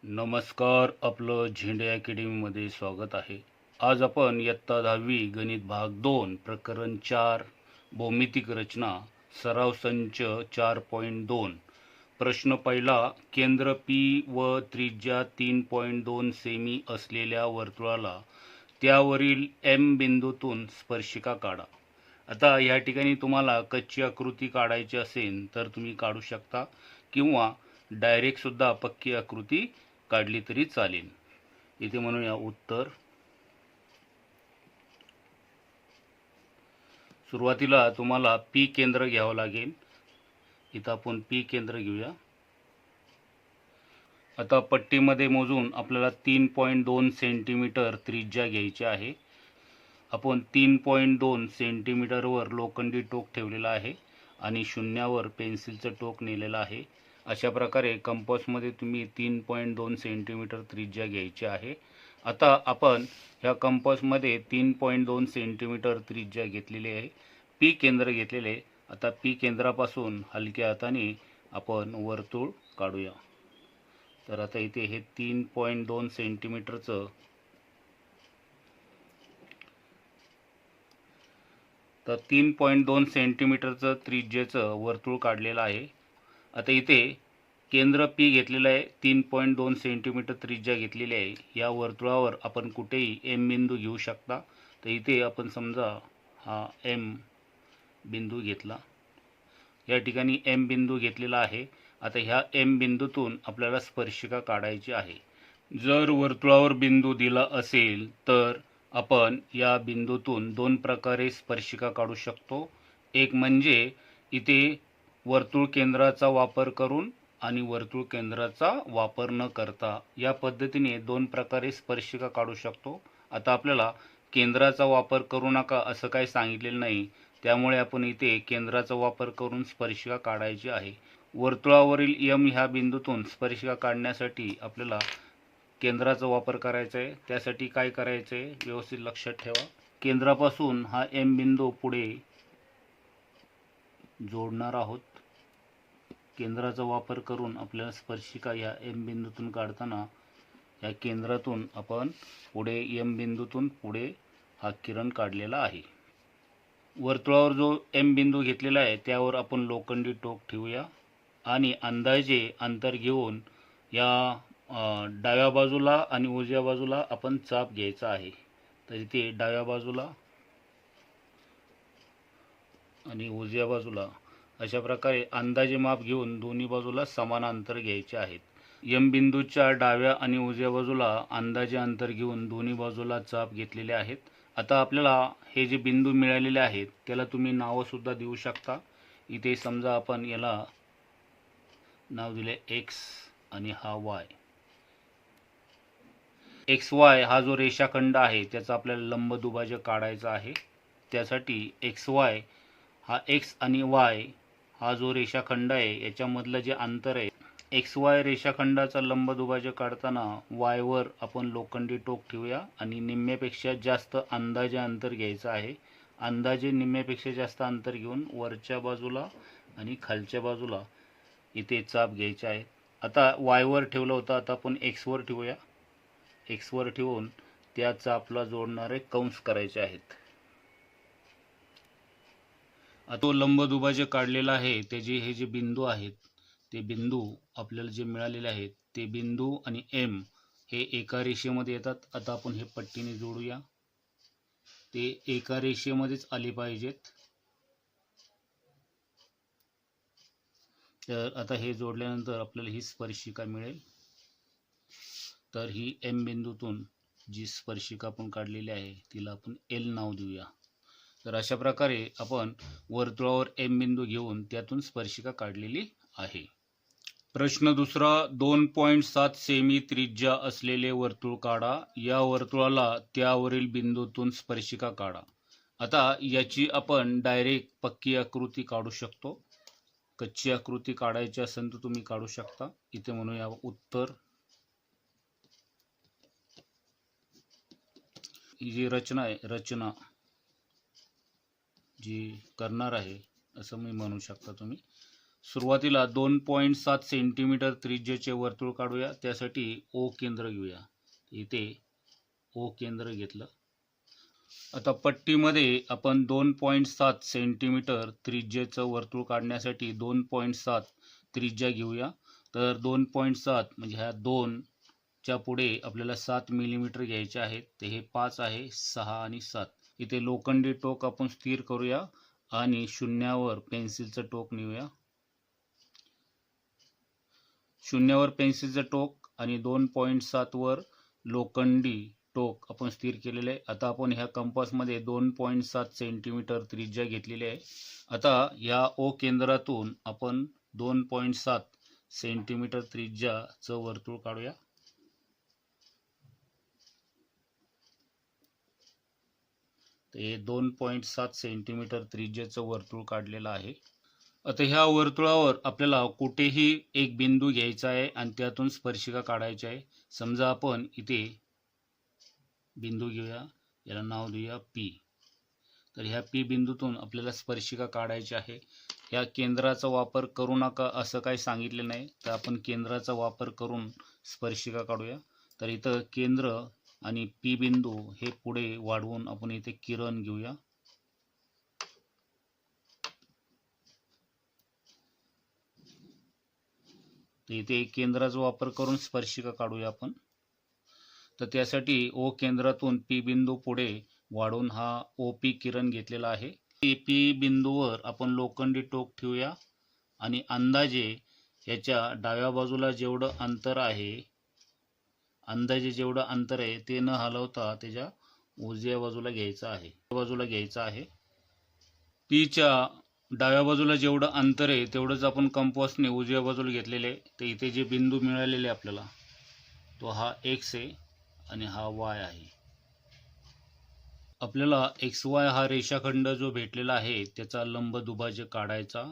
नमस्कार, आपलं झेंडे अकॅडमीमध्ये स्वागत आहे. आज आपण इयत्ता 10वी गणित भाग 2 प्रकरण 4 भौमितिक रचना सराव संच 4.2. प्रश्न पहिला, केंद्र P व त्रिज्या 3.2 सेमी असलेल्या वर्तुळाला त्यावरील M बिंदूतून स्पर्शिका काढा. आता या ठिकाणी तुम्हाला कच्ची आकृती काढायची असेल तर तुम्ही काढू शकता किंवा डायरेक्ट सुद्धा पक्की आकृती काढली तरी चालेल. इथे म्हणूया उत्तर. सुरुवातीला तुम्हाला पी केंद्र घ्यावं लागेल. इथं आपण पी केंद्र घेऊया. आता पट्टीमध्ये मोजून आपल्याला 3.2 सेंटीमीटर त्रिज्या घ्यायची आहे. आपण 3.2 सेंटीमीटरवर लोखंडी टोक ठेवलेला आहे आणि शून्यावर पेन्सिलचं टोक नेलेलं आहे. अशा प्रकारे कंपासमध्ये तुम्ही 3.2 सेंटीमीटर त्रिज्या घ्यायची आहे. आता आपण ह्या कंपासमध्ये 3.2 सेंटीमीटर त्रिज्या घेतलेली आहे. पी केंद्र घेतलेले. आता पी केंद्रापासून हलक्या हाताने आपण वर्तुळ काढूया. तर आता इथे हे 3.2 सेंटीमीटरचं तर 3.2 सेंटीमीटरचं त्रिज्येचं वर्तुळ काढलेलं आहे. आता इथे केंद्र पी घेतलेलं आहे, 3.2 सेंटीमीटर त्रिज्या घेतलेली आहे. या वर्तुळावर आपण कुठेही एम बिंदू घेऊ शकता. तर इथे आपण समजा हा एम बिंदू घेतला. या ठिकाणी एम बिंदू घेतलेला आहे. आता ह्या एम बिंदूतून आपल्याला स्पर्शिका काढायची आहे. जर वर्तुळावर बिंदू दिला असेल तर आपण या बिंदूतून दोन प्रकारे स्पर्शिका काढू शकतो. एक म्हणजे इथे वर्तुळ केंद्राचा वापर करून आणि वर्तुळ केंद्राचा वापर न करता या पद्धतीने दोन प्रकारे स्पर्शिका काढू शकतो. आता आपल्याला केंद्राचा वापर करू नका असं काही सांगितलेलं नाही, त्यामुळे आपण इथे केंद्राचा वापर करून स्पर्शिका काढायची आहे. वर्तुळावरील एम ह्या बिंदूतून स्पर्शिका काढण्यासाठी आपल्याला केंद्राचा वापर करायचा आहे. त्यासाठी काय करायचं आहे व्यवस्थित लक्षात ठेवा. केंद्रापासून हा एम बिंदू पुढे जोडणार आहोत. केंद्राचा वापर करून आपल्याला स्पर्शिका या एम बिंदूतून काढताना या केंद्रातून आपण पुढे एम बिंदूतून पुढे हा किरण काढलेला आहे. वर्तुळावर जो एम बिंदू घेतलेला आहे त्यावर आपण लोखंडी टोक ठेवूया आणि अंदाजे अंतर घेऊन या डाव्या बाजूला आणि उजव्या बाजूला आपण चाप घ्यायचा आहे. तर इथे डाव्या बाजूला आणि उजव्या बाजूला अशा प्रकारे अंदाजे माप घेऊन दोन्ही बाजूला समान अंतर घ्यायचे आहेत. एम बिंदूच्या डाव्या आणि उजव्या बाजूला अंदाजे अंतर घेऊन दोन्ही बाजूला चाप घेतलेले आहेत. आता आपल्याला हे जे बिंदू मिळालेले आहेत त्याला तुम्ही नावसुद्धा देऊ शकता. इथे समजा आपण याला नाव दिले एक्स आणि हा वाय. एक्स वाय हा जो रेषाखंड आहे त्याचा आपल्याला लंबदुभाजक काढायचा आहे. त्यासाठी एक्स वाय हा एक्स आणि वाय हा जो रेषाखंड आहे याच्यामधलं जे अंतर आहे, एक्स वाय रेषाखंडाचा लंबदुभाजक काढताना वायवर आपण लोखंडी टोक ठेवूया आणि निम्म्यापेक्षा जास्त अंदाजे अंतर घ्यायचं आहे. अंदाजे निम्म्यापेक्षा जास्त अंतर घेऊन वरच्या बाजूला आणि खालच्या बाजूला इथे चाप घ्यायचे आहे. आता वायवर ठेवलं होतं, आता आपण एक्सवर ठेवूया. एक्सवर ठेवून त्या चापला जोडणारे कंस करायचे आहेत. तो लंबदुभाजक काढलेला आहे त्याचे हे जे बिंदू आहेत ते बिंदू आपल्याला जे मिळालेले आहेत ते बिंदू आणि एम हे एका रेषेमध्ये येतात. आता आपण हे पट्टीने जोडूया. ते एका रेषेमध्येच आले पाहिजेत. तर आता हे जोडल्यानंतर आपल्याला ही स्पर्शिका मिळेल. तर ही एम बिंदूतून जी स्पर्शिका आपण काढलेली आहे तिला आपण एल नाव देऊया. तर अशा प्रकारे आपण वर्तुळावर एम बिंदू घेऊन त्यातून स्पर्शिका काढलेली आहे. प्रश्न दुसरा, 2.7 सेमी त्रिज्या असलेले वर्तुळ काढा. या वर्तुळाला त्यावरील बिंदूतून स्पर्शिका काढा. आता याची आपण डायरेक्ट पक्की आकृती काढू शकतो. कच्ची आकृती काढायची असेल तर तुम्ही काढू शकता. इथे म्हणूया उत्तर. ही जी रचना आहे, रचना जी करणार आहे असं मी म्हणू शकता तुम्ही. सुरुवातीला 2.7 सेंटीमीटर त्रिज्येचे वर्तुळ काढूया. त्यासाठी ओ केंद्र घेऊया. इथे ओ केंद्र घेतलं. आता पट्टीमध्ये आपण 2.7 सेंटीमीटर त्रिज्येचं वर्तुळ काढण्यासाठी 2.7 त्रिज्या घेऊया. तर 2.7 म्हणजे ह्या 2च्या पुढे आपल्याला 7 मिलीमीटर घ्यायचे आहेत. ते हे 5 आहे, 6 आणि 7. इथे लोखंडी टोक आपण स्थिर करूया आणि शून्यावर पेन्सिलचं टोक नेऊया. शून्यावर पेन्सिलचं टोक आणि 2.7 वर लोखंडी टोक आपण स्थिर केलेले आहे. आता आपण ह्या कंपासमध्ये 2.7 सेंटीमीटर त्रिज्या घेतलेली आहे. आता या ओ केंद्रातून आपण 2.7 सेंटीमीटर त्रिज्याचं वर्तुळ काढूया. ते 2.7 सेंटीमीटर त्रिज्येचं वर्तुळ काढलेलं आहे. आता ह्या वर्तुळावर आपल्याला कुठेही एक बिंदू घ्यायचा आहे आणि त्यातून स्पर्शिका काढायची आहे. समजा आपण इथे बिंदू घेऊया, याला नाव देऊया पी. तर ह्या पी बिंदूतून आपल्याला स्पर्शिका काढायची आहे. ह्या केंद्राचा वापर करू नका असं काही सांगितले नाही, तर आपण केंद्राचा वापर करून स्पर्शिका काढूया. तर इथं केंद्र आणि पी बिंदू हे पुढे वाढवून आपण इथे किरण घेऊया. तर इथे केंद्राचा वापर करून स्पर्शिका काढूया आपण. तर त्यासाठी ओ केंद्रातून पी बिंदू पुढे वाढून हा ओ पी किरण घेतलेला आहे. पी बिंदूवर आपण लोखंडी टोक ठेवूया आणि अंदाजे याच्या डाव्या बाजूला जेवढं अंतर आहे, ते न हलवता त्याच्या उजव्या बाजूला घ्यायचं आहे. पीच्या डाव्या बाजूला जेवढं अंतर आहे तेवढंच आपण कंपासने उजव्या बाजूला घेतलेले आहे. तर इथे जे बिंदू मिळालेले आपल्याला, तो हा एक्स आहे आणि हा वाय आहे. आपल्याला एक्स वाय हा रेषाखंड जो भेटलेला आहे त्याचा लंबदुभाजक काढायचा.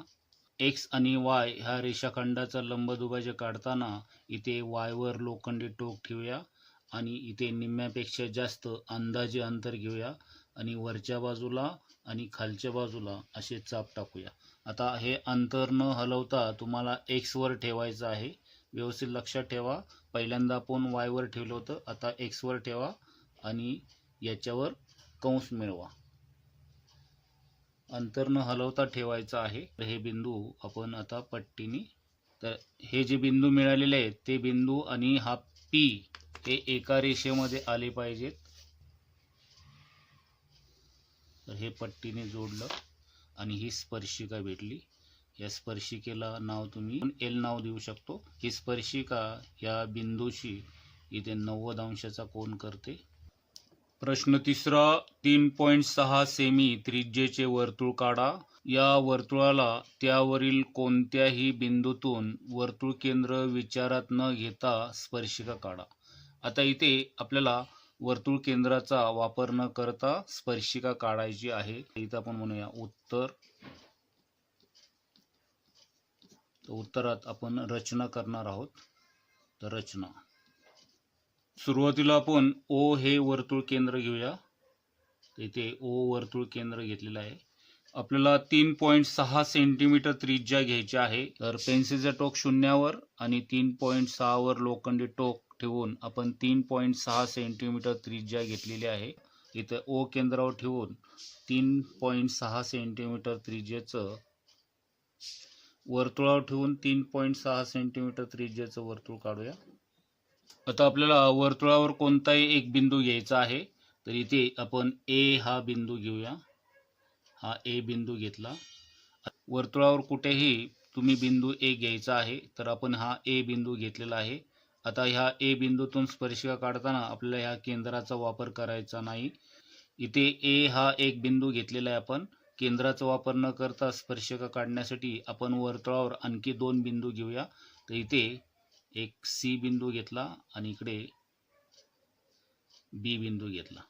एक्स आणि वाय ह्या रेषाखंडाचा लंबदुभाजक काढताना इथे वायवर लोखंडी टोक ठेवूया आणि इथे निम्म्यापेक्षा जास्त अंदाजे अंतर घेऊया आणि वरच्या बाजूला आणि खालच्या बाजूला असे चाप टाकूया. आता हे अंतर न हलवता तुम्हाला एक्स वर ठेवायचं आहे. व्यवस्थित लक्षात ठेवा, पहिल्यांदा आपण वाय वर ठेवलं होतं, आता एक्स वर ठेवा आणि याच्यावर कंस मिळवा. अंतर न हलवता ठेवायचं आहे. तर हे बिंदू आपण आता पट्टीने, तर हे जे बिंदू मिळालेले आहेत ते बिंदू आणि हा पी हे एका रेषेमध्ये आले पाहिजेत. तर हे पट्टीने जोडलं आणि ही स्पर्शिका भेटली. या स्पर्शिकेला नाव तुम्ही एल नाव देऊ शकतो. ही स्पर्शिका या बिंदूशी इथे 90 अंशाचा कोन करते. प्रश्न तिसरा, 3.6 सेमी त्रिज्येचे वर्तुळ काढा. या वर्तुळाला त्यावरील कोणत्याही बिंदूतून वर्तुळ केंद्र विचारात न घेता स्पर्शिका काढा. आता इथे आपल्याला वर्तुळ केंद्राचा वापर न करता स्पर्शिका काढायची आहे. इथं आपण म्हणूया उत्तर. उत्तरात आपण रचना करणार आहोत. तर रचना, सुरुवातीला आपण ओ हे वर्तुळ केंद्र घेऊया. इथे ओ वर्तुळ केंद्र घेतलेलं आहे. आपल्याला 3.6 सेंटीमीटर त्रिज्या घ्यायची आहे. तर पेन्सिलचं टोक शून्यावर आणि 3.6 वर लोखंडी टोक ठेवून आपण 3.6 सेंटीमीटर त्रिज्या घेतलेली आहे. इथे ओ केंद्रावर ठेवून 3.6 सेंटीमीटर त्रिज्येचं वर्तुळावर ठेवून 3.6 सेंटीमीटर त्रिज्येचं वर्तुळ काढूया. आता आपल्याला वर्तुळावर कोणताही एक बिंदू घ्यायचा आहे. तर इथे आपण ए हा बिंदू घेऊया. हा ए बिंदू घेतला. वर्तुळावर कुठेही तुम्ही बिंदू ए घ्यायचा आहे. तर आपण हा ए बिंदू घेतलेला आहे. आता ह्या ए बिंदूतून स्पर्शिका काढताना आपल्याला ह्या केंद्राचा वापर करायचा नाही. इथे ए हा एक बिंदू घेतलेला आहे. आपण केंद्राचा वापर न करता स्पर्शिका काढण्यासाठी आपण वर्तुळावर आणखी 2 बिंदू घेऊया. तर इथे एक सी बिंदू घेतला आणि इकडे बी बिंदू घेतला.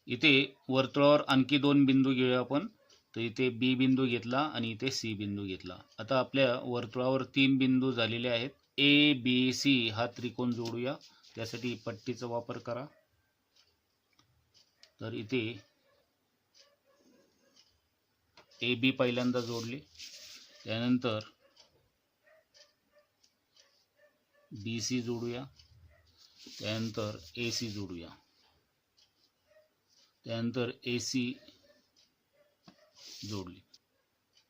इथे वर्तुळावर आणखी 2 बिंदू घेऊया आपण. तर इथे बी बिंदू घेतला आणि इथे सी बिंदू घेतला. आता आपल्या वर्तुळावर 3 बिंदू झालेले आहेत. ए बी सी हा त्रिकोण जोडूया. त्यासाठी पट्टीचा वापर करा. तर इथे ए बी पहिल्यांदा जोडले, त्यानंतर बी सी जोडूया, त्यानंतर ए सी जोडूया, त्यानंतर ए सी जोडली.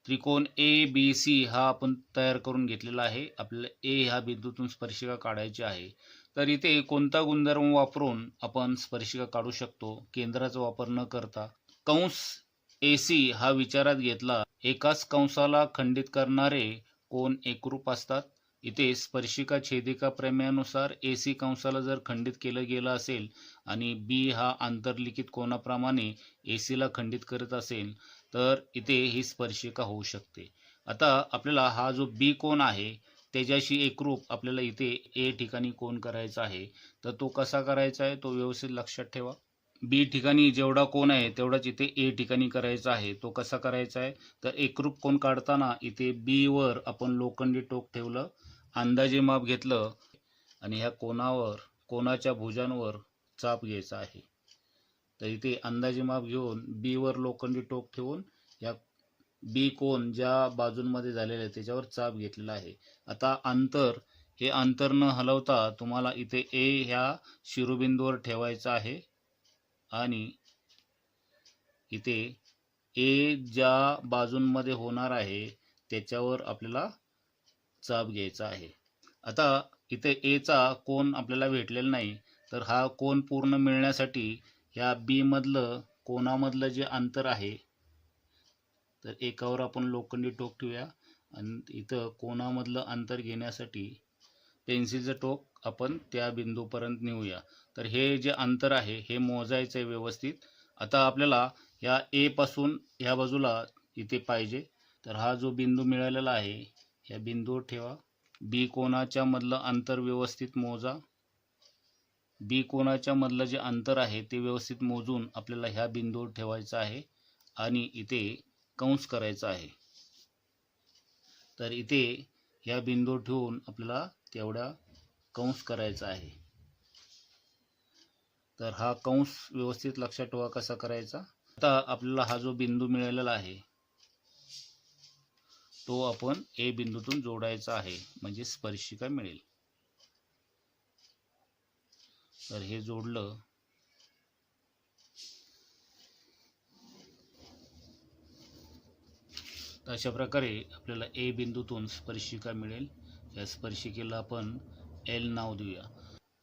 त्रिकोण ए बी सी हा आपण तयार करून घेतलेला आहे. आपल्याला ए ह्या बिंदूतून स्पर्शिका काढायची आहे. तर इथे कोणता गुणधर्म वापरून आपण स्पर्शिका काढू शकतो? केंद्राचा वापर न करता कंस ए सी हा विचारात घेतला. एकाच कंसाला खंडित करणारे कोन एकरूप असतात. इथे स्पर्शिका छेदिका प्रमेयानुसार ए सी कंसाला जर खंडित केलं गेलं असेल आणि बी हा आंतरलिखित कोनाप्रमाणे ए सीला खंडित करत असेल तर इथे ही स्पर्शिका होऊ शकते. आता आपल्याला हा जो बी कोन आहे त्याच्याशी एकरूप आपल्याला इथे ए ठिकाणी कोन करायचा आहे. तर तो कसा करायचा आहे तो व्यवस्थित लक्षात ठेवा. बी ठिकाणी जेवढा कोन आहे तेवढाच इथे ए ठिकाणी करायचा आहे. तो कसा करायचा आहे तर एकरूप कोन काढताना इथे बी वर आपण लोखंडी टोक ठेवलं, अंदाजे माप घेतलं आणि ह्या कोनावर कोनाच्या भुजांवर चाप घ्यायचा आहे. तर इथे अंदाजे माप घेऊन बी वर लोखंडी टोक ठेवून या बी कोन ज्या बाजूंमध्ये झालेले आहे त्याच्यावर चाप घेतलेला आहे. आता अंतर हे अंतर न हलवता तुम्हाला इथे ए ह्या शिरोबिंदूवर ठेवायचं आहे आणि इथे ए ज्या बाजूंमध्ये होणार आहे त्याच्यावर आपल्याला चाप घ्यायचा आहे. आता इथे ए चा कोन आपल्याला भेटलेला नाही तर हा कोन पूर्ण मिळण्यासाठी ह्या बी मधलं कोनामधलं जे अंतर आहे तर एकावर आपण लोखंडी टोक ठेवूया आणि इथं कोनामधलं अंतर घेण्यासाठी पेन्सिलचं टोक आपण त्या बिंदूपर्यंत नेऊया. तर हे जे अंतर आहे हे मोजायचं आहे व्यवस्थित. आता आपल्याला ह्या ए पासून ह्या बाजूला इथे पाहिजे तर हा जो बिंदू मिळालेला आहे ह्या बिंदूवर ठेवा. बी कोनाच्या मधलं अंतर व्यवस्थित मोजा. बी कोनाच्या मधलं जे अंतर आहे ते व्यवस्थित मोजून आपल्याला ह्या बिंदूवर ठेवायचं आहे आणि इथे कंस करायचा आहे. तर इथे ह्या बिंदूवर ठेवून आपल्याला तेवढा कंस करायचा आहे. तर हा कंस व्यवस्थित लक्षात ठेवा कसा करायचा. आता आपल्याला हा जो बिंदू मिळालेला आहे तो आपण ए बिंदूतून जोडायचा आहे म्हणजे स्पर्शिका मिळेल. तर हे जोडलं तर अशा प्रकारे आपल्याला ए बिंदूतून स्पर्शिका मिळेल. या स्पर्शिकेला आपण एल नाव देऊया.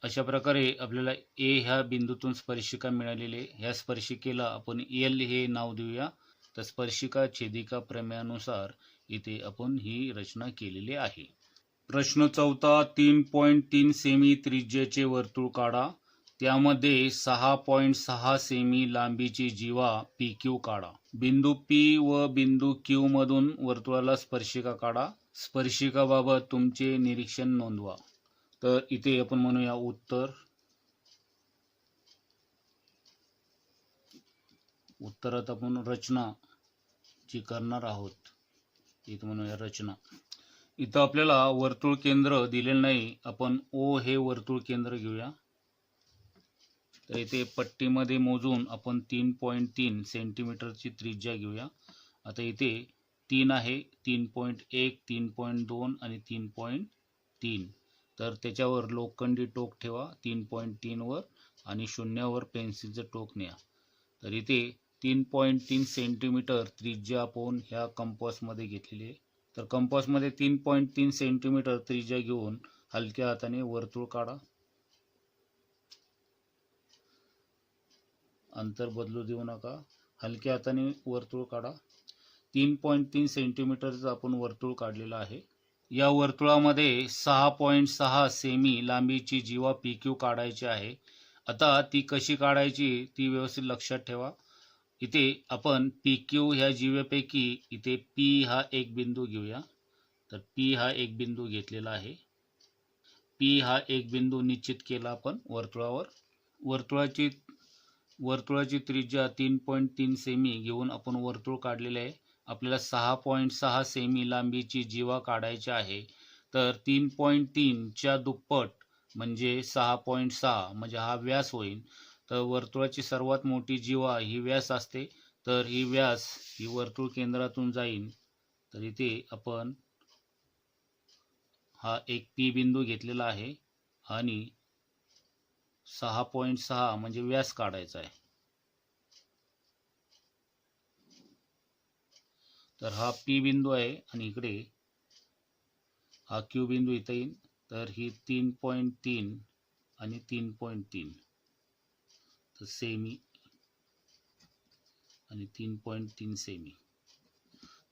अशा प्रकारे आपल्याला ए ह्या बिंदूतून स्पर्शिका मिळालेली आहे. ह्या स्पर्शिकेला आपण एल हे नाव देऊया. तर स्पर्शिका छेदिका प्रमेयानुसार इथे आपण ही रचना केलेली आहे. प्रश्न 4 3.3 सेमी त्रिज्येचे वर्तुळ काढा. त्यामध्ये 6.6 सेमी लांबीची जीवा पी क्यू काढा. बिंदू पी व बिंदू क्यू मधून वर्तुळाला स्पर्शिका काढा. स्पर्शिकाबाबत तुमचे निरीक्षण नोंदवा. तर इथे आपण म्हणूया उत्तरात आपण रचना जी करणार आहोत इथे म्हणूया रचना. इथं आपल्याला वर्तुळ केंद्र दिलेलं नाही. आपण ओ हे वर्तुळ केंद्र घेऊया. तर इथे पट्टीमध्ये मोजून आपण 3.3 सेंटीमीटरची त्रिज्या घेऊया. आता इथे 3 आहे, 3.1, 3.2 आणि 3.3. तर त्याच्यावर लोखंडी टोक ठेवा 3.3 वर आणि शून्यावर पेन्सिलचं टोक न्या. तर इथे 3.3 सेंटीमीटर त्रिज्या आपण ह्या कंपासमध्ये घेतलेली आहे. तर कंपासमध्ये 3.3 सेंटीमीटर त्रिज्या घेऊन हलक्या हाताने वर्तुळ काढा. अंतर बदलू देऊ नका. हलक्या हाताने वर्तुळ काढा. 3.3 सेंटीमीटरचं आपण वर्तुळ काढलेलं आहे. या वर्तुळामध्ये 6.6 सेमी लांबीची जीवा पी क्यू काढायची आहे. आता ती कशी काढायची ती व्यवस्थित लक्षात ठेवा. इथे आपण पी क्यू ह्या जीवेपैकी इथे पी हा एक बिंदू घेऊया. तर पी हा एक बिंदू घेतलेला आहे. पी हा एक बिंदू निश्चित केला आपण वर्तुळावर. वर्तुळाची त्रिज्या 3.3 सेमी घेऊन आपण वर्तुळ काढलेले आहे. आपल्याला 6.6 सेमी लांबीची जीवा काढायची आहे. तर 3.3 च्या दुप्पट म्हणजे 6.6 म्हणजे हा व्यास होईल. तर वर्तुळाची सर्वात मोठी जीवा ही व्यास असते. तर ही व्यास ही वर्तुळ केंद्रातून जाईल. तर इथे आपण हा एक पी बिंदू घेतलेला आहे आणि 6.6 म्हणजे व्यास काढायचा आहे. तर हा पी बिंदू आहे आणि इकडे हा क्यू बिंदू इथे येईल. तर ही 3.3 आणि 3.3 तर सेमी आणि 3.3 सेमी.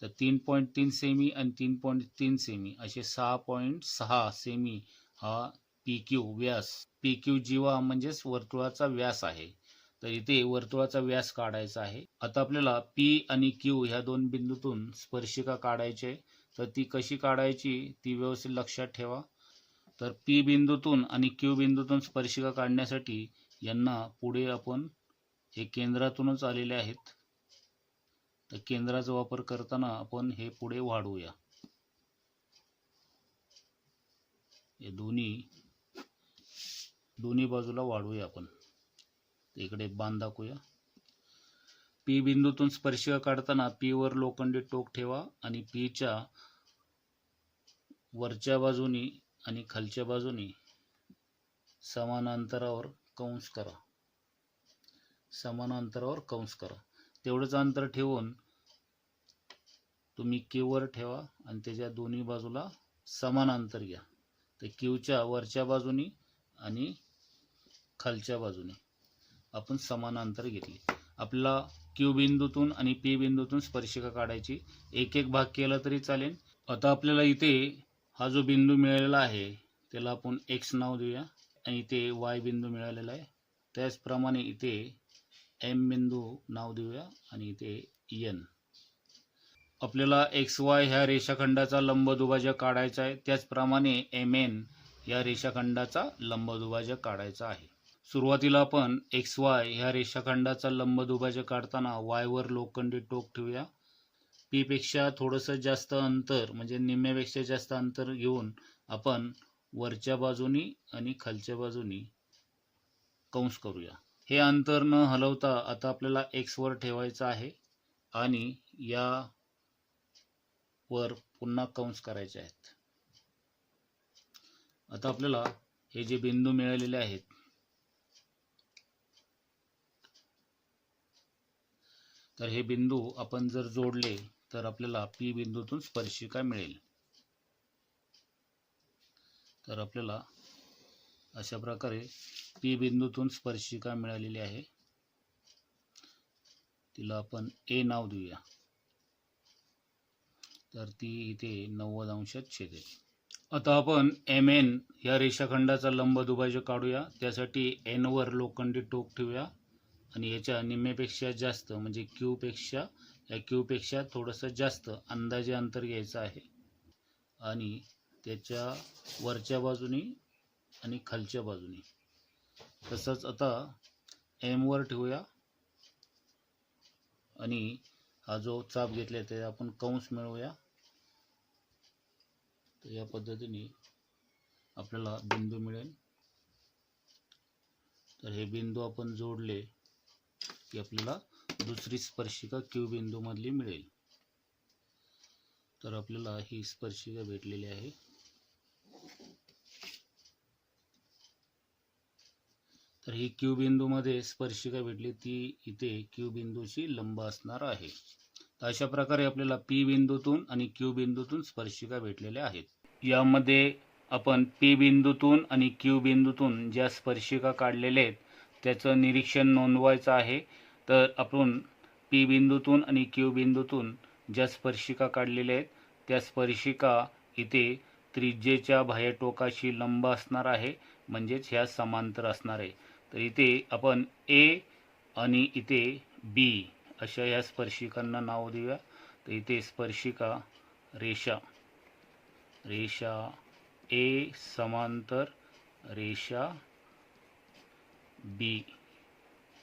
तर 3.3 सेमी आणि 3.3 सेमी असे 6.6 सेमी हा पी क्यू व्यास, पी क्यू जीवा म्हणजेच वर्तुळाचा व्यास आहे. तर इथे वर्तुळाचा व्यास काढायचा आहे. आता आपल्याला पी आणि क्यू ह्या दोन बिंदूतून स्पर्शिका काढायची आहे. तर ती कशी काढायची ती व्यवस्थित लक्षात ठेवा. तर पी बिंदूतून आणि क्यू बिंदूतून स्पर्शिका काढण्यासाठी यांना पुढे आपण हे केंद्रातूनच आलेले आहेत. तर केंद्राचा वापर करताना आपण हे पुढे वाढवूया. हे दोन्ही बाजूला वाढवूया आपण. इकडे बाण दाखवूया. पी बिंदूतून स्पर्शिका काढताना पी वर लोखंडी टोक ठेवा आणि पी च्या वरच्या बाजूनी आणि खालच्या बाजूनी समान अंतरावर कंस करा. समान अंतरावर कंस करा. तेवढंच अंतर ठेवून तुम्ही क्यू वर ठेवा आणि त्याच्या दोन्ही बाजूला समान अंतर घ्या. तर क्यूच्या वरच्या बाजूनी आणि खालच्या बाजूने आपण समान अंतर घेतले. आपल्याला क्यू बिंदूतून आणि पी बिंदूतून स्पर्शिका काढायची. एक एक भाग केला तरी चालेल. आता आपल्याला इथे हा जो बिंदू मिळालेला आहे त्याला आपण एक्स नाव देऊया आणि इथे वाय बिंदू मिळालेला आहे. त्याचप्रमाणे इथे एम बिंदू नाव देऊया आणि इथे एन. आपल्याला एक्स वाय ह्या रेषाखंडाचा लंबदुभाजक काढायचा आहे. त्याचप्रमाणे एम एन या रेषाखंडाचा लंबदुभाजक काढायचा आहे. सुरुवातीला आपण एक्स वाय ह्या रेषाखंडाचा लंबदुभाजक काढताना वाय वर लोखंडी टोक ठेवूया. पी पेक्षा थोडंसं जास्त अंतर म्हणजे निम्म्यापेक्षा जास्त अंतर घेऊन आपण वरच्या बाजूनी आणि खालच्या बाजूनी कंस करूया. हे अंतर न हलवता आता आपल्याला एक्स वर ठेवायचं आहे आणि या वर पुन्हा कंस करायचे आहेत. आता आपल्याला हे जे बिंदू मिळालेले आहेत तर हे बिंदू आपण जर जोडले तर आपल्याला पी बिंदूतून स्पर्शिका मिळेल. तर आपल्याला अशा प्रकारे पी बिंदूतून स्पर्शिका मिळालेली आहे. तिला आपण ए नाव देऊया. तर ती इथे 90 अंशात छेदेल. आता आपण एम एन या रेषाखंडाचा लंबदुभाजक काढूया. त्यासाठी एन वर लोखंडी टोक ठेवूया आणि याच्या निम्म्यापेक्षा जास्त म्हणजे क्यू पेक्षा थोडंसं जास्त अंदाजे अंतर घ्यायचं आहे आणि त्याच्या वरच्या बाजूनी आणि खालच्या बाजूनी. तसंच आता एम वर ठेवूया आणि हा जो चाप घेतला ते आपण कंस मिळवूया. तर या पद्धतीने आपल्याला बिंदू मिळेल. तर हे बिंदू आपण जोडले की आपल्याला दुसरी स्पर्शिका क्यू बिंदू मधली मिळेल. तर आपल्याला ही स्पर्शिका भेटलेली आहे. तर ही क्यू बिंदू मध्ये स्पर्शिका भेटली ती इथे क्यू बिंदूची लंब असणार आहे. तर अशा प्रकारे आपल्याला पी बिंदूतून आणि क्यू बिंदूतून स्पर्शिका भेटलेल्या आहेत. यामध्ये आपण पी बिंदूतून आणि क्यू बिंदूतून ज्या स्पर्शिका काढलेल्या आहेत त्याचं निरीक्षण नोंदवायचं आहे. तर आपण पी बिंदूतून आणि क्यू बिंदूतून ज्या स्पर्शिका काढलेल्या आहेत त्या स्पर्शिका इथे त्रिज्येच्या बाह्य टोकाशी लंब असणार आहे म्हणजेच ह्या समांतर असणार आहे. तर इथे आपण ए आणि इथे बी अशा ह्या स्पर्शिकांना नाव देऊया. तर इथे स्पर्शिका रेषा ए समांतर रेषा बी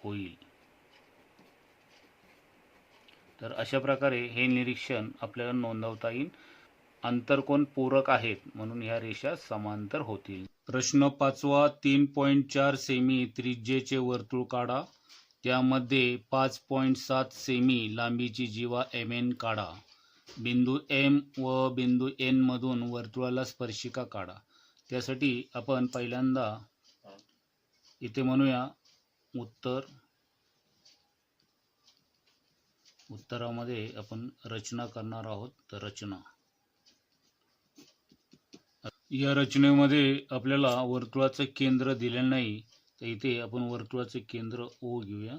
होईल. तर अशा प्रकारे हे निरीक्षण आपल्याला नोंदवता येईल. आंतरकोन पूरक आहेत म्हणून ह्या रेषा समांतर होतील. प्रश्न 5वा 3.4 सेमी त्रिज्येचे वर्तुळ काढा. त्यामध्ये 5.7 सेमी लांबीची जीवा एम एन काढा. बिंदू एम व बिंदू एन मधून वर्तुळाला स्पर्शिका काढा. त्यासाठी आपण पहिल्यांदा इथे म्हणूया उत्तरामध्ये आपण रचना करणार आहोत. तर रचना, या रचनेमध्ये आपल्याला वर्तुळाचं केंद्र दिलेलं नाही, तर इथे आपण वर्तुळाचे केंद्र ओ घेऊया.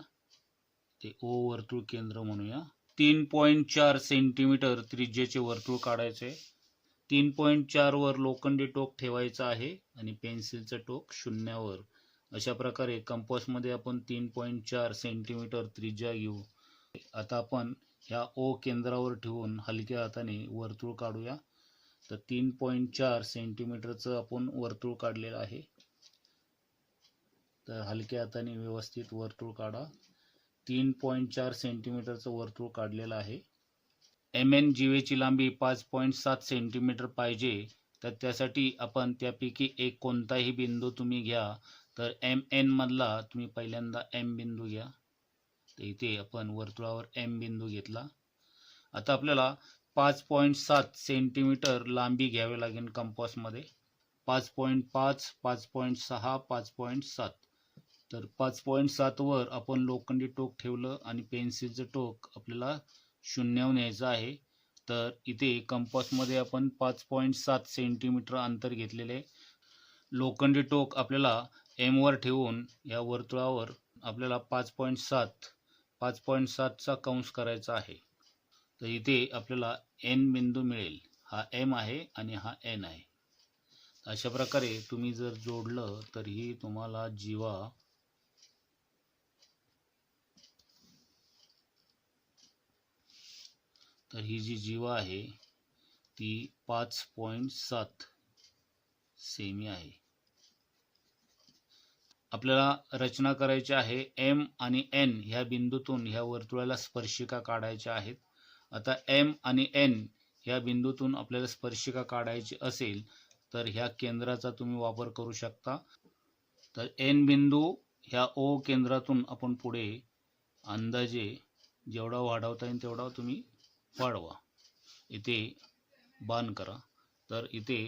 ते ओ वर्तुळ केंद्र म्हणूया. 3.4 सेंटीमीटर त्रिज्येचे वर्तुळ काढायचे. 3.4 वर लोखंडी टोक ठेवायचं आहे आणि पेन्सिलचं टोक शून्यावर. अशा प्रकारे कंपासमध्ये आपण 3.4 सेंटीमीटर त्रिज्या घेऊ. आता आपण ह्या ओ केंद्रावर ठेवून हलक्या हाताने वर्तुळ काढूया. तर 3.4 सेंटीमीटरचं आपण वर्तुळ काढलेलं आहे. तर हलक्या हाताने व्यवस्थित वर्तुळ काढा. 3.4 सेंटीमीटरचं वर्तुळ काढलेलं आहे. एम एन जीवेची लांबी 5.7 सेंटीमीटर पाहिजे. तर त्यासाठी आपण त्यापैकी एक कोणताही बिंदू तुम्ही घ्या. तर एम एन मधला तुम्ही पहिल्यांदा एम बिंदू घ्या. तर इथे आपण वर्तुळावर एम बिंदू घेतला. आता आपल्याला 5.7 सेंटीमीटर लांबी घ्यावी लागेल कंपासमध्ये. 5.5, 5.6, 5.7. तर 5.7 वर आपण लोखंडी टोक ठेवलं आणि पेन्सिलचं टोक आपल्याला शून्यावर न्यायचं आहे. तर इथे कंपासमध्ये आपण 5.7 सेंटीमीटर अंतर घेतलेले आहे. लोखंडी टोक आपल्याला एम वर ठेवून या वर्तुळावर आपल्याला 5.7चा कंस करायचा आहे. तर इथे आपल्याला एन बिंदू मिळेल. हा एम आहे आणि हा एन आहे. अशा प्रकारे तुम्ही जर जोडलं तर ही तुम्हाला जीवा तर ही जी जीवा आहे ती 5.7 सेमी आहे. आपल्याला रचना करायची आहे. एम आणि एन ह्या बिंदूतून ह्या वर्तुळाला स्पर्शिका काढायच्या आहेत. आता एम आणि एन ह्या बिंदूतून आपल्याला स्पर्शिका काढायची असेल तर ह्या केंद्राचा तुम्ही वापर करू शकता. तर एन बिंदू ह्या ओ केंद्रातून आपण पुढे अंदाजे जेवढा वाढवता येईल तेवढा तुम्ही वाढवा. इथे बाण करा. तर इथे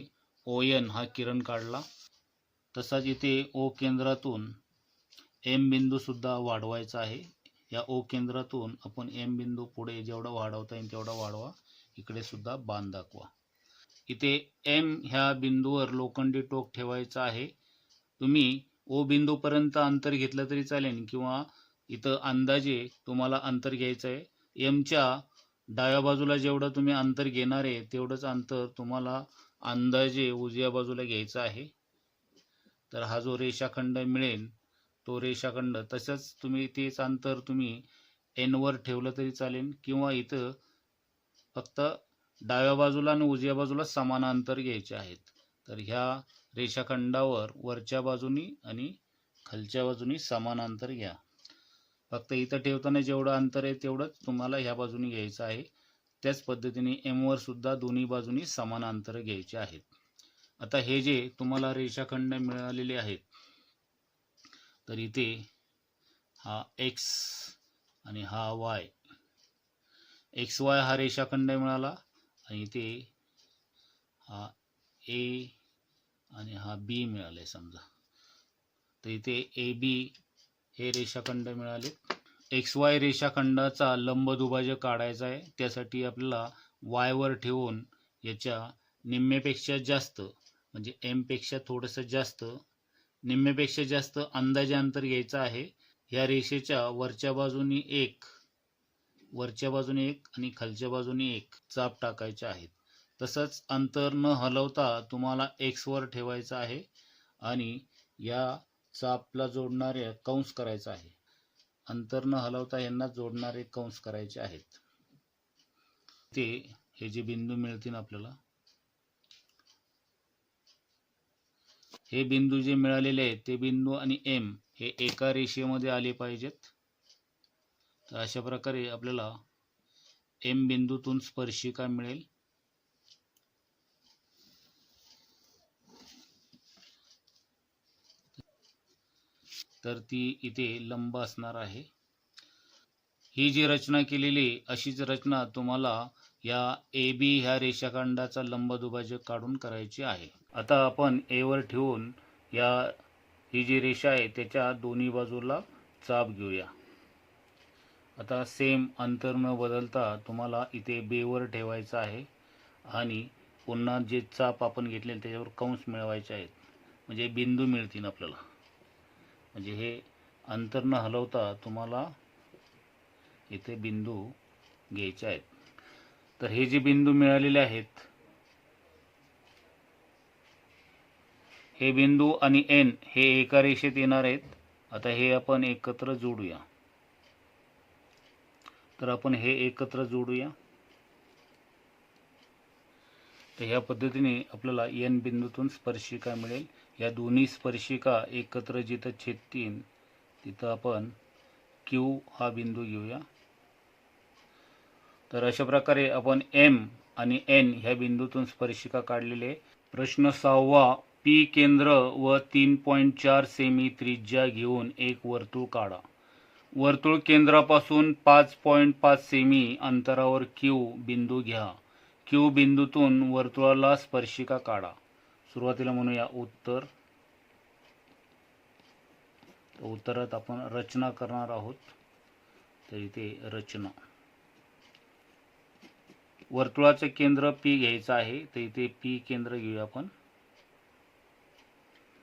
ओ एन हा किरण काढला. तसाच इथे ओ केंद्रातून एम बिंदू सुद्धा वाढवायचा आहे. या ओ केंद्रातून आपण एम बिंदू पुढे जेवढा वाढवता येईल तेवढा वाढवा. इकडे सुद्धा बाण दाखवा. इथे एम ह्या बिंदूवर लोखंडी टोक ठेवायचं आहे. तुम्ही ओ बिंदूपर्यंत अंतर घेतलं तरी चालेल किंवा इथं अंदाजे तुम्हाला अंतर घ्यायचं आहे. एमच्या डाव्या बाजूला जेवढं तुम्ही अंतर घेणार आहे तेवढंच अंतर तुम्हाला अंदाजे उजव्या बाजूला घ्यायचं आहे. तर हा जो रेषाखंड मिळेल तो रेषाखंड तसंच तुम्ही तेच अंतर तुम्ही एन वर ठेवलं तरी चालेल किंवा इथं फक्त डाव्या बाजूला आणि उजव्या बाजूला समान अंतर घ्यायचे आहेत. तर ह्या रेषाखंडावर वरच्या बाजूनी आणि खालच्या बाजूनी समान अंतर घ्या. फक्त इथं ठेवताना जेवढं अंतर आहे तेवढंच तुम्हाला ह्या बाजूनी घ्यायचं आहे. त्याच पद्धतीने एम वर सुद्धा दोन्ही बाजूनी समान अंतर घ्यायचे आहेत. आता हे जे तुम्हाला रेषाखंड मिळालेले आहेत तर इथे हा एक्स आणि हा वाय, एक्स वाय हा रेषाखंड मिळाला आणि इथे हा ए आणि हा बी मिळाले समजा. तर इथे ए बी हे रेषाखंड मिळाले. एक्स वाय रेषाखंडाचा लंबदुभाजक काढायचा आहे. त्यासाठी आपल्याला वाय वर ठेवून याच्या निम्मेपेक्षा जास्त म्हणजे एम पेक्षा थोडंसं जास्त निम्मेपेक्षा जास्त अंदाजे अंतर घ्यायचं आहे. ह्या रेषेच्या वरच्या बाजूनी एक आणि खालच्या बाजूने एक चाप टाकायचे आहेत. तसंच अंतर न हलवता तुम्हाला एक्स वर ठेवायचं आहे आणि या चापला जोडणारे कंस करायचा आहे. अंतर न हलवता यांना जोडणारे कंस करायचे आहेत. ते हे जे बिंदू मिळतील आपल्याला हे बिंदू जे मिळालेले आहेत ते बिंदू आणि एम हे एका रेषेमध्ये आले पाहिजेत. तर अशा प्रकारे आपल्याला एम बिंदूतून स्पर्शिका मिळेल. तर ती इथे लंब असणार आहे. ही जी रचना केलेली अशीच रचना तुम्हाला या ए बी ह्या रेषाखंडाचा लंबदुभाजक काढून करायची आहे. आता आपण ए वर ठेवून ही जी रेषा आहे त्याच्या दोन्ही बाजूला चाप घेऊया. आता सेम अंतर न बदलता तुम्हाला इथे बी वर ठेवायचं आहे आणि पुन्हा जे चाप आपण घेतलेले त्याच्यावर कंस मिळवायचे आहेत, म्हणजे बिंदू मिळतील आपल्याला. म्हणजे हे अंतर न हलवता तुम्हाला इथे बिंदू घ्यायचे आहेत. तर हे जे बिंदू मिळालेले आहेत, हे बिंदू आणि एन हे एका रेषेत येणार आहेत. आता हे आपण एकत्र जोडूया. तर आपण हे एकत्र जोडूया. तर ह्या पद्धतीने आपल्याला एन बिंदूतून स्पर्शिका मिळेल. या दोन्ही स्पर्शिका एकत्र जिथं छेदतील तिथं आपण क्यू हा बिंदू घेऊया. तर अशा प्रकारे आपण एम आणि एन ह्या बिंदूतून स्पर्शिका काढलेले. प्रश्न 6वा, पी केंद्र व 3.4 सेमी त्रिज्या घेऊन एक वर्तुळ काढा. वर्तुळ केंद्रापासून 5.5 सेमी अंतरावर क्यू बिंदू घ्या. क्यू बिंदूतून वर्तुळाला स्पर्शिका काढा. सुरुवातीला म्हणूया उत्तर. उत्तरात आपण रचना करणार आहोत. तर इथे रचना. वर्तुळाचे केंद्र पी घ्यायचं आहे. तर इथे पी केंद्र घेऊया आपण.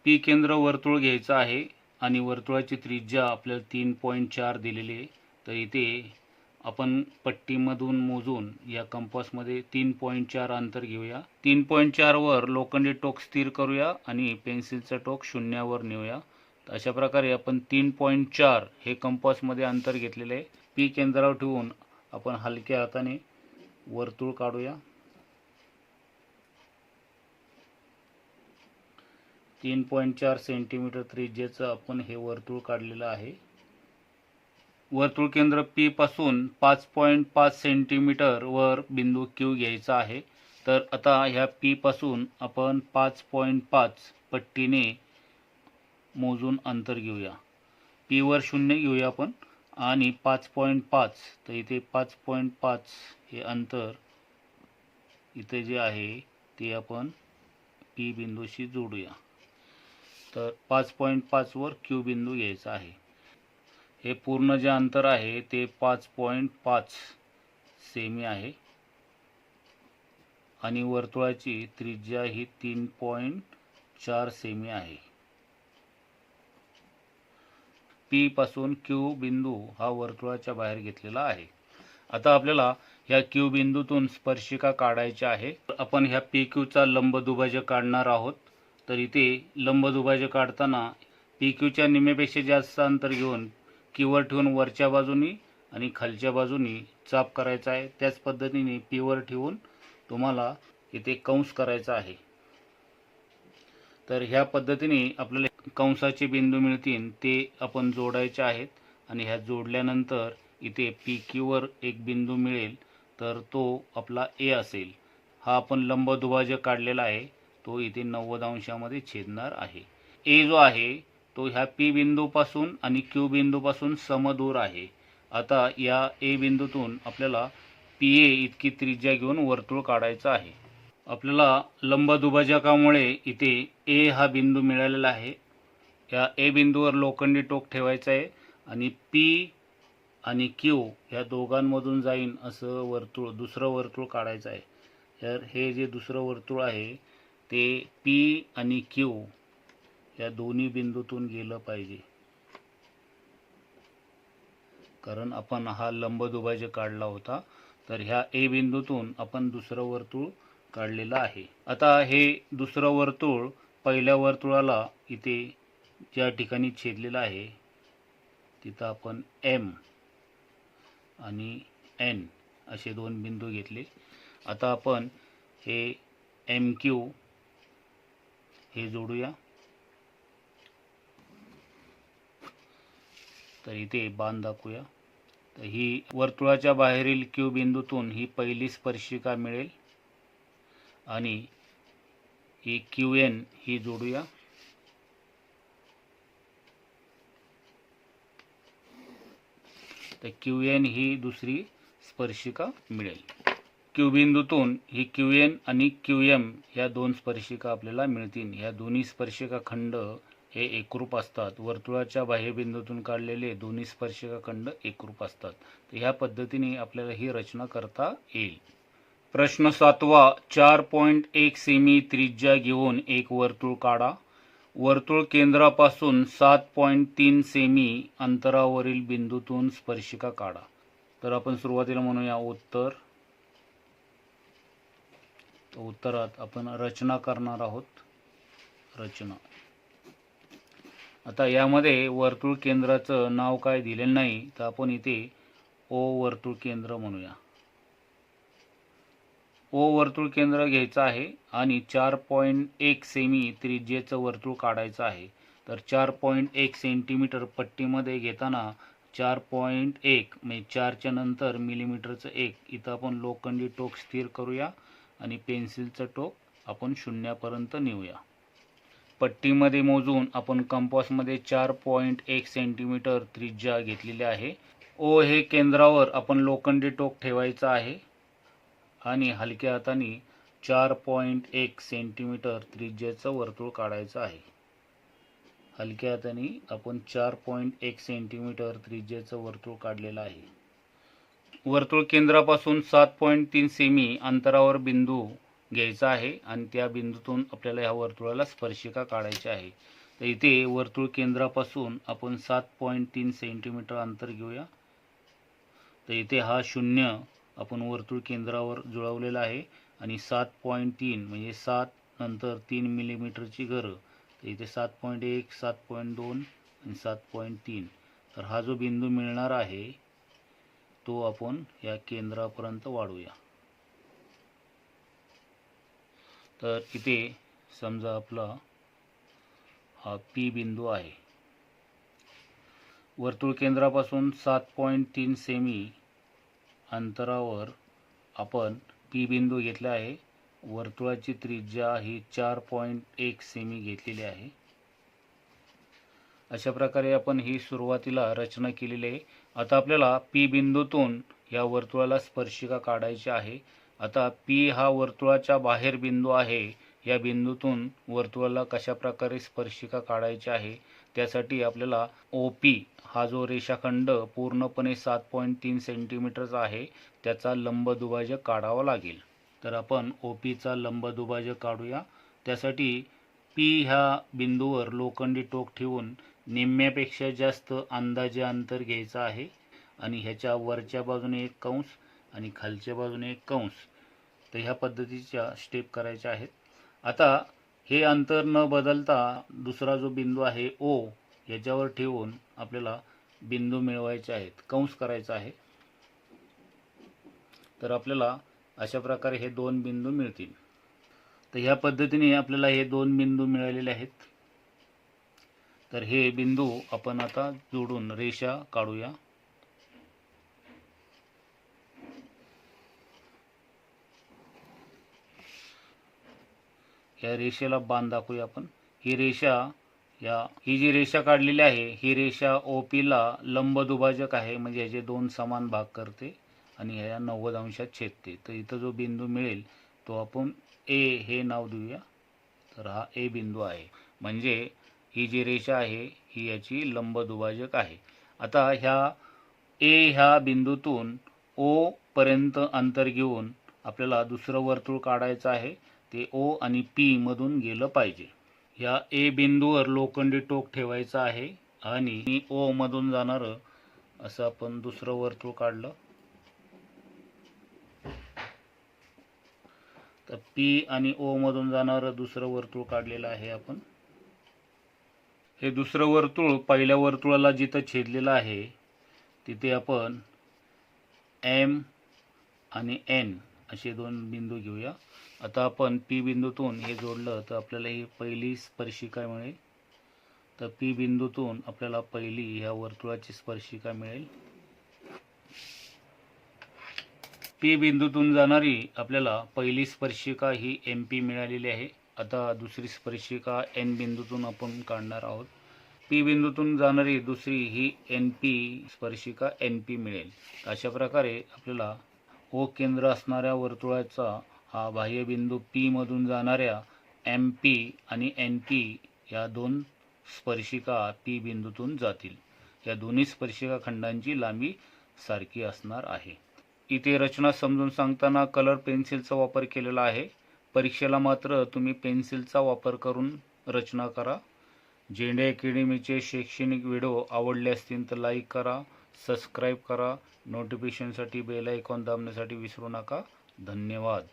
पी केंद्र वर्तुळ घ्यायचं आहे आणि वर्तुळाची त्रिज्या आपल्याला 3.4 दिलेली आहे. तर इथे आपण पट्टीमधून मोजून या कंपासमध्ये 3.4 अंतर घेऊया. 3.4 वर लोखंडी टोक स्थिर करूया आणि पेन्सिलचं टोक शून्यावर नेऊया. तर अशा प्रकारे आपण 3.4 हे कंपासमध्ये अंतर घेतलेले आहे. पी केंद्रावर ठेवून आपण हलक्या हाताने वर्तुळ काढूया. 3.4 सेंटीमीटर त्रिज्येचं आपण हे वर्तुळ काढलेलं आहे. वर्तुळ केंद्र पी पासून 5.5 सेंटीमीटर वर बिंदू क्यू घ्यायचा आहे. तर आता ह्या पी पासून आपण 5.5 पट्टीने मोजून अंतर घेऊया. पी वर 0 घेऊया आपण आणि 5.5. तर इथे 5.5 हे अंतर इथे जे आहे ते आपण पी बिंदूशी जोडूया. तर 5.5 वर क्यू बिंदू घ्यायचा आहे. हे पूर्ण जे अंतर आहे ते 5.5 सेमी आहे आणि वर्तुळाची त्रिज्या ही 3.4 सेमी आहे. पी पासून क्यू बिंदू हा वर्तुळाच्या बाहेर घेतलेला आहे. आता आपल्याला ह्या क्यू बिंदूतून स्पर्शिका काढायच्या आहे. आपण ह्या पी क्यूचा लंबदुभाजक काढणार आहोत. तर इथे लंबदुभाजक काढताना पी क्यूच्या निम्म्यापेक्षा जास्त अंतर घेऊन क्यूवर ठेवून वरच्या बाजूनी आणि खालच्या बाजूनी चाप करायचा आहे. त्याच पद्धतीने पी वर ठेवून तुम्हाला इथे कंस करायचा आहे. तर ह्या पद्धतीने आपल्याला कंसाचे बिंदू मिळतील ते आपण जोडायचे आहेत आणि ह्या जोडल्यानंतर इथे पी क्यूवर एक बिंदू मिळेल तर तो आपला ए असेल. हा आपण लंबदुभाजक काढलेला आहे. तो इथे 90 अंशामध्ये छेदणार आहे. ए जो आहे तो ह्या पी बिंदूपासून आणि क्यू बिंदूपासून समदूर आहे. आता या ए बिंदूतून आपल्याला पी ए इतकी त्रिज्या घेऊन वर्तुळ काढायचं आहे. आपल्याला लंबदुभाजकामुळे इथे ए हा बिंदू मिळालेला आहे. या ए बिंदूवर लोखंडी टोक ठेवायचं आहे आणि पी आणि क्यू ह्या दोघांमधून जाईन असं दुसरं वर्तुळ काढायचं आहे. तर हे जे दुसरं वर्तुळ आहे ते पी आणि क्यू या दोन्ही बिंदूतून गेलं पाहिजे, कारण आपण हा लंबदुभाजक काढला होता. तर ह्या ए बिंदूतून आपण दुसरं वर्तुळ काढलेलं आहे. आता हे दुसरं वर्तुळ पहिल्या वर्तुळाला इथे ज्या ठिकाणी छेदलेलं आहे तिथं आपण एम आणि एन असे दोन बिंदू घेतले. आता आपण हे एम क्यू हे जोडूया. तर इथे बाण दाखवूया. तर ही वर्तुळाच्या बाहेरील क्यू बिंदूतून ही पहिली स्पर्शिका मिळेल आणि ही क्यू एन ही जोडूया. तर क्यू एन ही दुसरी स्पर्शिका मिळेल. क्यू बिंदूतून ही क्यू एन आणि क्यू एम या दोन स्पर्शिका आपल्याला मिळतील. या दोन्ही स्पर्शिका खंड हे एकरूप असतात. वर्तुळाच्या बाह्यबिंदूतून काढलेले दोन्ही स्पर्शिका खंड एकरूप असतात. तर ह्या पद्धतीने आपल्याला ही रचना करता येईल. प्रश्न 7वा. 4.1 सेमी त्रिज्या घेऊन एक वर्तुळ काढा. वर्तुळ केंद्रापासून 7.3 सेमी अंतरावरील बिंदूतून स्पर्शिका काढा. तर आपण सुरुवातीला म्हणूया उत्तरात आपण रचना करणार आहोत. रचना. आता यामध्ये वर्तुळ केंद्राचं नाव काय दिलेलं नाही, तर आपण इथे ओ वर्तुळ केंद्र म्हणूया. ओ वर्तुळ केंद्र घ्यायचं आहे आणि 4.1 सेमी त्रिज्येचं वर्तुळ काढायचं आहे. तर 4.1 सेंटीमीटर पट्टीमध्ये घेताना 4.1 म्हणजे 4च्या नंतर मिलीमीटरचं 1 इथं आपण लोखंडी टोक स्थिर करूया आणि पेन्सिलचं टोक आपण शून्यापर्यंत नेऊया. पट्टीमध्ये मोजून आपण कंपासमध्ये 4.1 सेंटीमीटर त्रिज्या घेतलेली आहे. ओ हे केंद्रावर आपण लोखंडी टोक ठेवायचं आहे आणि हलक्या हाताने 4.1 सेंटीमीटर त्रिज्येचं वर्तुळ काढायचं आहे. हलक्या हाताने आपण 4.1 सेंटीमीटर त्रिज्येचं वर्तुळ काढलेलं आहे. वर्तुळ केंद्रापासून 7.3 सेमी अंतरावर बिंदू घ्यायचा आहे आणि त्या बिंदूतून आपल्याला ह्या वर्तुळाला स्पर्शिका काढायची आहे. तर इथे वर्तुळ केंद्रापासून आपण 7.3 सेंटीमीटर अंतर घेऊया. तर इथे हा 0 आपण वर्तुळ केंद्रावर जुळवलेला आहे आणि 7.3 म्हणजे 7 नंतर 3 मिलीमीटरची घरं. तर इथे 7.1, 7.2 आणि 7.3. तर हा जो बिंदू मिळणार आहे तो आपण या केंद्रापर्यंत वाढवूया. तर इथे समजा आपला हा पी बिंदू आहे. वर्तुळ केंद्रापासून 7.3 सेमी अंतरावर आपण पी बिंदू घेतला आहे. वर्तुळाची त्रिज्या ही 4.1 सेमी घेतलेली आहे. अशा प्रकारे आपण ही सुरुवातीला रचना केलेली आहे. आता आपल्याला पी बिंदूतून या वर्तुळाला स्पर्शिका काढायची आहे. आता पी हा वर्तुळाच्या बाहेर बिंदू आहे. या बिंदूतून वर्तुळाला कशा प्रकारे स्पर्शिका काढायची आहे त्यासाठी आपल्याला ओ पी हा जो रेषाखंड पूर्णपणे 7.3 सेंटीमीटरचा आहे त्याचा लंबदुभाजक काढावा लागेल. तर आपण ओ पीचा लंबदुभाजक काढूया. त्यासाठी पी ह्या बिंदूवर लोखंडी टोक ठेवून निम्म्यापेक्षा जास्त अंदाजे अंतर घ्यायचं आहे आणि ह्याच्या वरच्या बाजूने एक कंस आणि खालच्या बाजूने एक कंस. तर ह्या पद्धतीच्या स्टेप करायच्या आहेत. आता हे अंतर न बदलता दुसरा जो बिंदू आहे ओ याच्यावर ठेवून आपल्याला बिंदू मिळवायचे आहेत, कंस करायचा आहे. तर आपल्याला अशा प्रकारे हे दोन बिंदू मिळतील. तर ह्या पद्धतीने आपल्याला हे दोन बिंदू मिळालेले आहेत. तर हे बिंदू आपण आता जोडून रेषा काढूया. या रेषेला बाण दाखवूया आपण. ही जी रेषा काढलेली आहे ही रेषा ओपीला लंबदुभाजक आहे, म्हणजे याचे दोन समान भाग करते आणि ह्या 90 अंशात छेदते. तर इथं जो बिंदू मिळेल तो आपण ए हे नाव देऊया. तर हा ए बिंदू आहे, म्हणजे ही जी रेषा आहे ही याची लंबदुभाजक आहे. आता ह्या बिंदूतून ओ पर्यंत अंतर घेऊन आपल्याला दुसरं वर्तुळ काढायचं आहे. ते ओ आणि पी मधून गेलं पाहिजे. या ए बिंदूवर लोखंडी टोक ठेवायचं आहे आणि ओ मधून जाणारं असं आपण दुसरं वर्तुळ काढलं. तर पी आणि ओ मधून जाणारं दुसरं वर्तुळ काढलेलं आहे आपण. हे दुसरं वर्तुळ पहिल्या वर्तुळाला जिथं छेदलेलं आहे तिथे आपण एम आणि एन असे दोन बिंदू घेऊया. आता आपण पी बिंदूतून हे जोडलं तर आपल्याला ही पहिली स्पर्शिका मिळेल. तर पी बिंदूतून आपल्याला पहिली ह्या वर्तुळाची स्पर्शिका मिळेल. पी बिंदूतून जाणारी आपल्याला पहिली स्पर्शिका ही एम पी मिळालेली आहे. आता दुसरी स्पर्शिका एन बिंदूतून आपण काढणार आहोत. पी बिंदूतून जाणारी दुसरी ही एन पी स्पर्शिका एन पी मिळेल. अशा प्रकारे आपल्याला ओ केंद्र असणाऱ्या वर्तुळाचा हा बाह्यबिंदू P मधून जाणाऱ्या MP आणि NP या दोन स्पर्शिका P बिंदूतून जातील. या दोन्ही स्पर्शिका खंडांची लांबी सारखी असणार आहे. इथे रचना समजून सांगताना कलर पेन्सिलचा वापर केलेला आहे. परीक्षेला मात्र तुम्ही पेन्सिलचा वापर करून रचना करा. झेंडे अकॅडमीचे शैक्षणिक व्हिडिओ आवडले असतील तर लाईक करा, सबस्क्राईब करा. नोटिफिकेशनसाठी बेल आयकॉन दाबण्यासाठी विसरू नका. धन्यवाद.